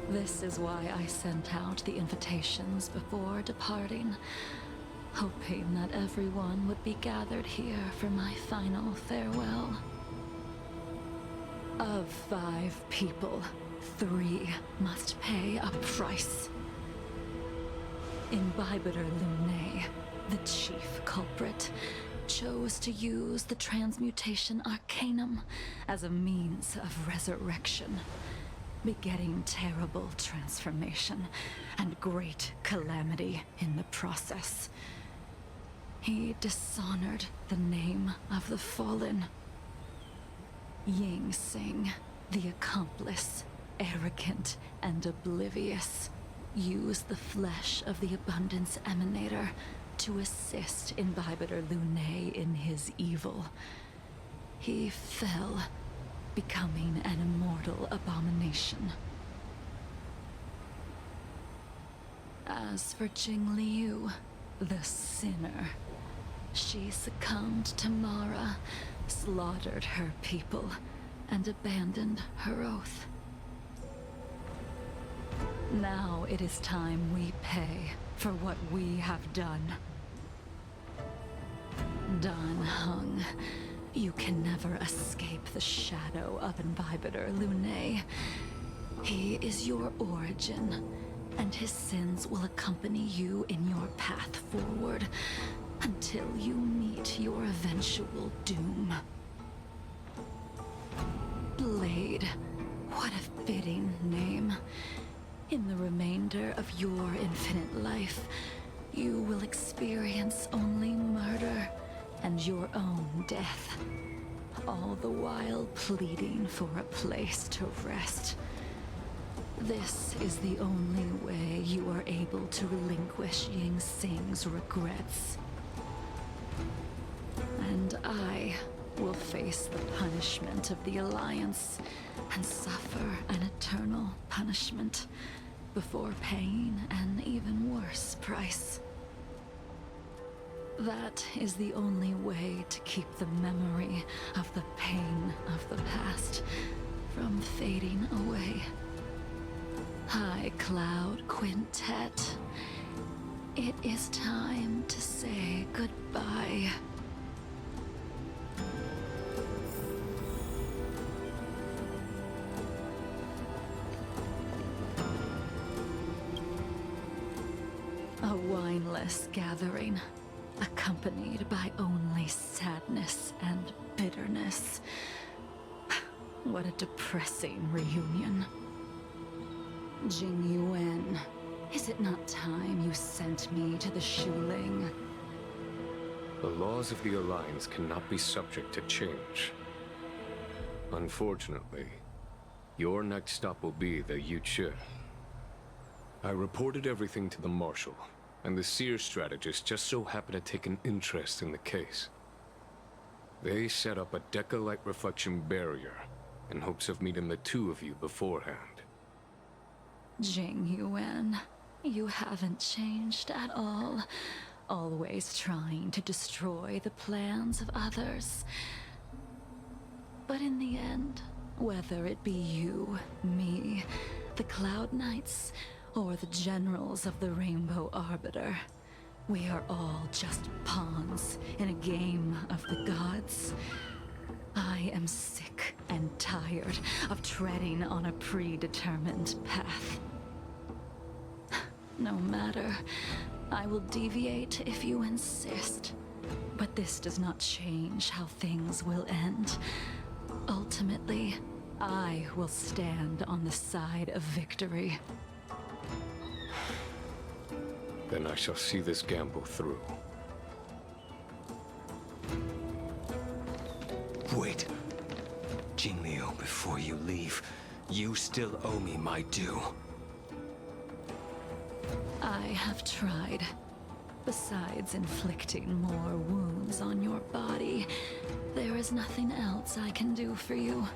This is why I sent out the invitations before departing, hoping that everyone would be gathered here for my final farewell. Of 5 people, 3 must pay a price. Imbibitor Lunae, the chief culprit, chose to use the transmutation arcanum as a means of resurrection, begetting terrible transformation and great calamity in the process. He dishonored the name of the fallen. Ying Sing, the accomplice, arrogant and oblivious, used the flesh of the Abundance Emanator to assist Imbibitor Lunae in his evil. He fell, becoming an immortal abomination. As for Jingliu, the sinner, she succumbed to Mara, slaughtered her people, and abandoned her oath. Now it is time we pay for what we have done. Dan Heng, you can never escape the shadow of Imbibitor Lunae. He is your origin, and his sins will accompany you in your path forward until you meet your eventual doom. Blade, what a fitting name. In the remainder of your infinite life, you will experience only murder and your own death, all the while pleading for a place to rest. This is the only way you are able to relinquish Ying Sing's regrets. And I will face the punishment of the Alliance and suffer an eternal punishment before paying an even worse price. That is the only way to keep the memory of the pain of the past from fading away. High Cloud Quintet, it is time to say goodbye. A wineless gathering, accompanied by only sadness and bitterness. What a depressing reunion. Jingliu, is it not time you sent me to the Shuling? The laws of the Alliance cannot be subject to change. Unfortunately, your next stop will be the Yuchi. I reported everything to the Marshal, and the Seer strategist just so happened to take an interest in the case. They set up a Deca-light reflection barrier in hopes of meeting the two of you beforehand. Jingliu, you haven't changed at all. Always trying to destroy the plans of others. But in the end, whether it be you, me, the Cloud Knights, or the generals of the Rainbow Arbiter, we are all just pawns in a game of the gods. I am sick and tired of treading on a predetermined path. No matter, I will deviate if you insist. But this does not change how things will end. Ultimately, I will stand on the side of victory. Then I shall see this gamble through. Wait. Jingliu, before you leave, you still owe me my due. I have tried. Besides inflicting more wounds on your body, there is nothing else I can do for you.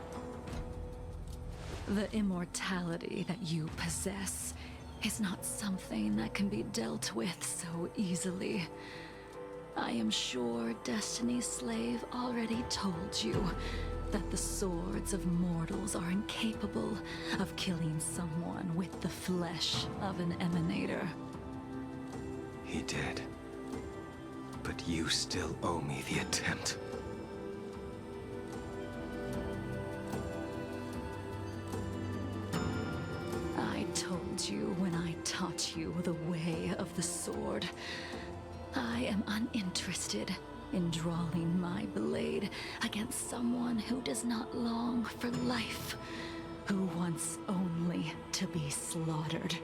The immortality that you possess is not something that can be dealt with so easily. I am sure Destiny's Slave already told you that the swords of mortals are incapable of killing someone with the flesh of an emanator. He did. But you still owe me the attempt. I told you when I taught you the way of the sword. I am uninterested in drawing my blade against someone who does not long for life, who wants only to be slaughtered.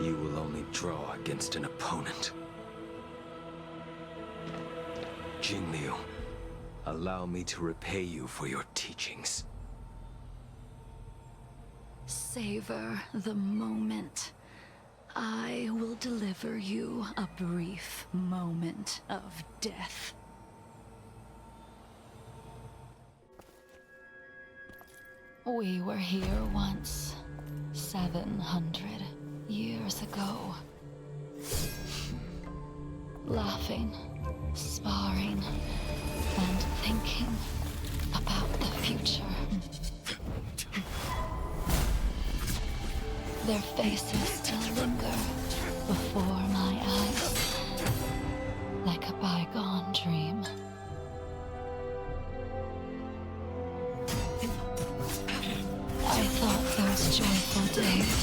You will only draw against an opponent. Jingliu, allow me to repay you for your teachings. Savor the moment. I will deliver you a brief moment of death. We were here once, 700 years ago. Laughing, sparring, and thinking about the future. Their faces still linger before my eyes, like a bygone dream. I thought those joyful days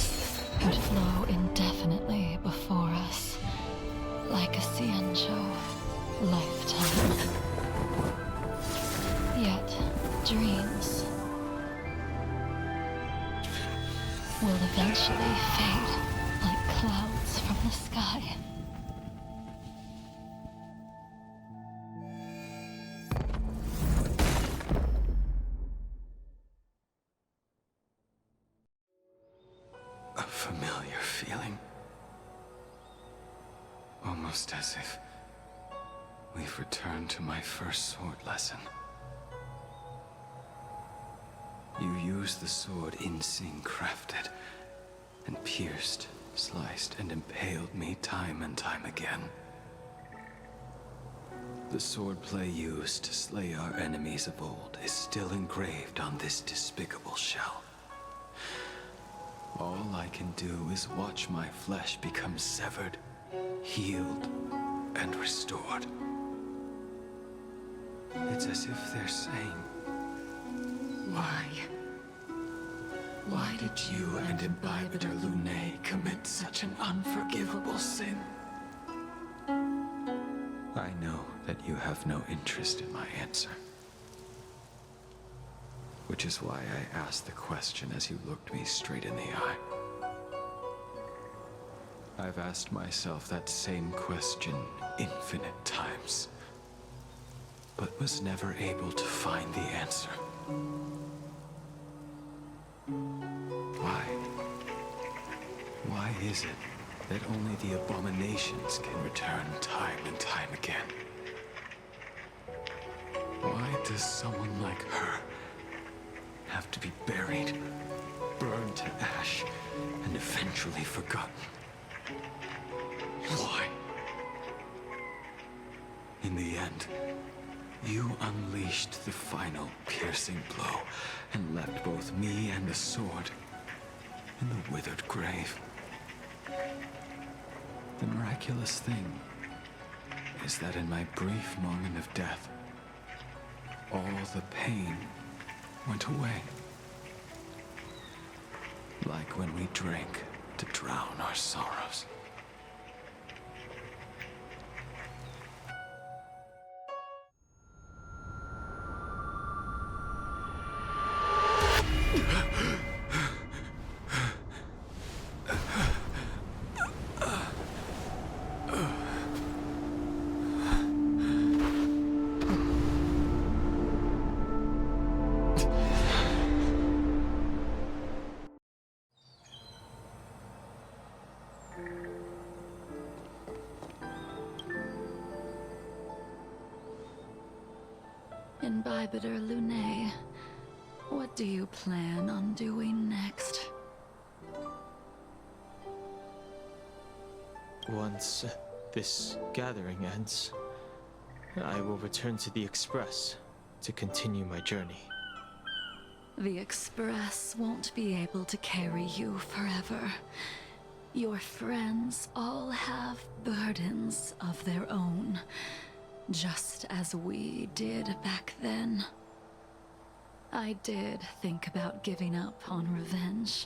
would flow indefinitely before us, like a Cienjo lifetime. Yet, dreams will eventually fade like clouds from the sky. A familiar feeling. Almost as if we've returned to my first sword lesson. You used the sword Insing crafted, and pierced, sliced, and impaled me time and time again. The swordplay used to slay our enemies of old is still engraved on this despicable shell. All I can do is watch my flesh become severed, healed, and restored. It's as if they're saying, Why did you and Imbibitor Lunae commit such an unforgivable sin? I know that you have no interest in my answer. Which is why I asked the question as you looked me straight in the eye. I've asked myself that same question infinite times, but was never able to find the answer. Why is it that only the abominations can return time and time again? Why does someone like her have to be buried, burned to ash, and eventually forgotten? Why? In the end, you unleashed the final piercing blow and left both me and the sword in the withered grave. The miraculous thing is that in my brief moment of death, all the pain went away. Like when we drank to drown our sorrows. Imbibitor Lunae, what do you plan on doing next? Once this gathering ends, I will return to the Express to continue my journey. The Express won't be able to carry you forever. Your friends all have burdens of their own, just as we did back then. I did think about giving up on revenge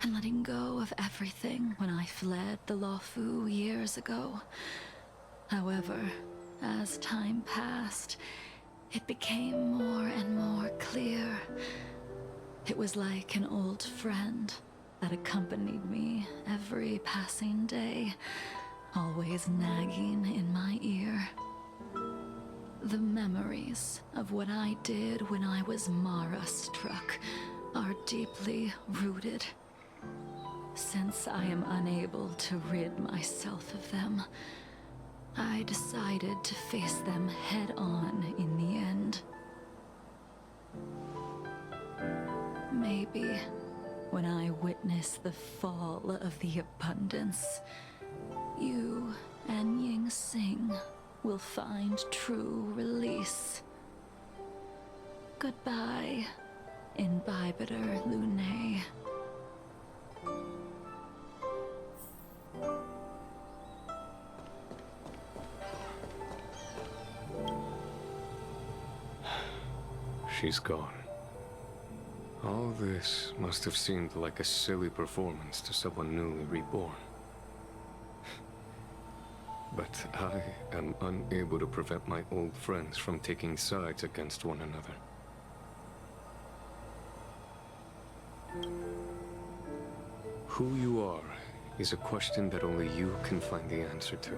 and letting go of everything when I fled the Luofu years ago. However, as time passed, it became more and more clear. It was like an old friend that accompanied me every passing day, always nagging in my ear. The memories of what I did when I was Mara-struck are deeply rooted. Since I am unable to rid myself of them, I decided to face them head-on in the end. Maybe when I witness the fall of the abundance, you and Ying Sing will find true release. Goodbye, Imbibitor Lunae. She's gone. All this must have seemed like a silly performance to someone newly reborn. But I am unable to prevent my old friends from taking sides against one another. Who you are is a question that only you can find the answer to.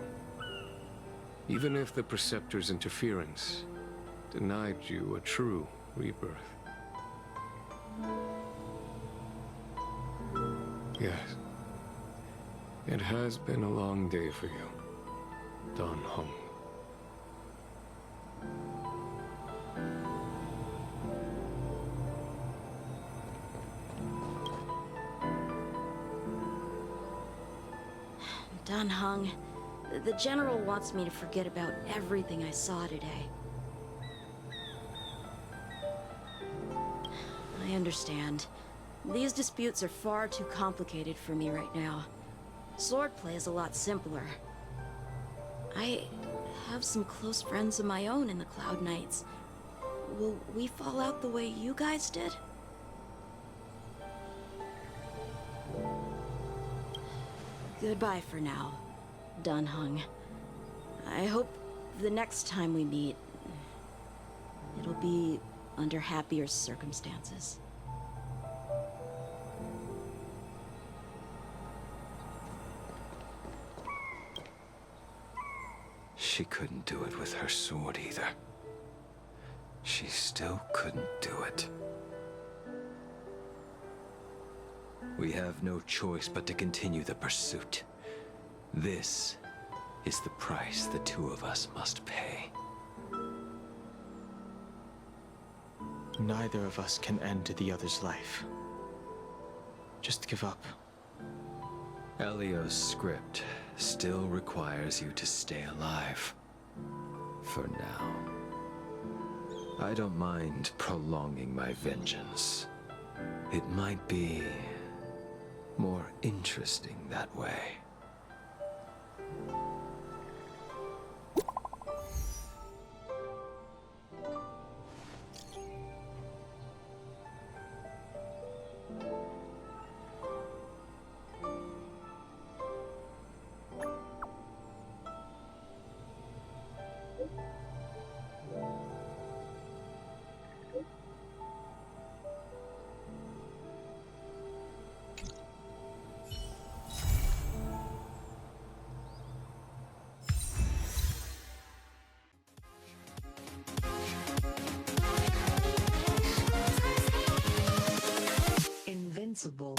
Even if the Preceptor's interference denied you a true rebirth. Yes. It has been a long day for you, Dan Heng. Dan Heng, the General wants me to forget about everything I saw today. I understand. These disputes are far too complicated for me right now. Swordplay is a lot simpler. I have some close friends of my own in the Cloud Knights. Will we fall out the way you guys did? Goodbye for now, Dan Heng. I hope the next time we meet, it'll be under happier circumstances. She couldn't do it with her sword either. She still couldn't do it. We have no choice but to continue the pursuit. This is the price the two of us must pay. Neither of us can end the other's life. Just give up. Elio's script still requires you to stay alive. For now. I don't mind prolonging my vengeance. It might be more interesting that way. Invincible.